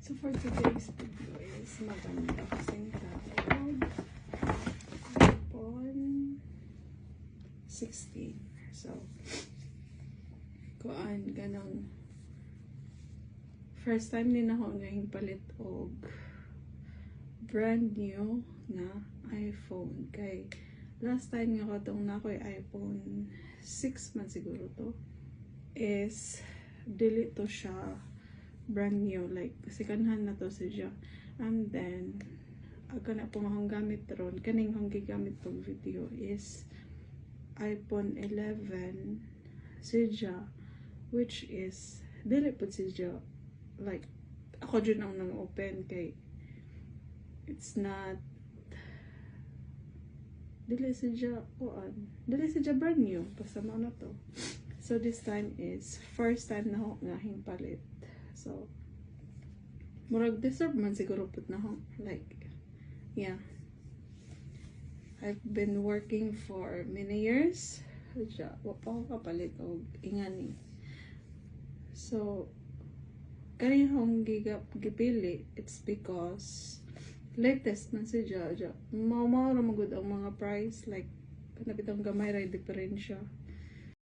So for today's video is mag-unboxing tayo iPhone 16. So kuan ganang first time din ako ngayong palit og brand new na iPhone. Kay last time nga katong na ko'y iPhone 6 man siguro to is dili to siya brand new, like secondhand na to siya. And then aga na po akong gamit ron, kaning akong gigamit pag video is iPhone 11 siya, which is dili po siya, like ako dyan ang nang-open kay it's not dili siya brand new, basta mo na to. So this time is first time na ako nga palit. So murag deserve man siguro put na ako, like yeah, I've been working for many years wa pa ako kapalit og ingani. So kaya akong gipili, it's because latest man siya. Mao ra magud ang mga price, like kanapitang gamay ra diferensya.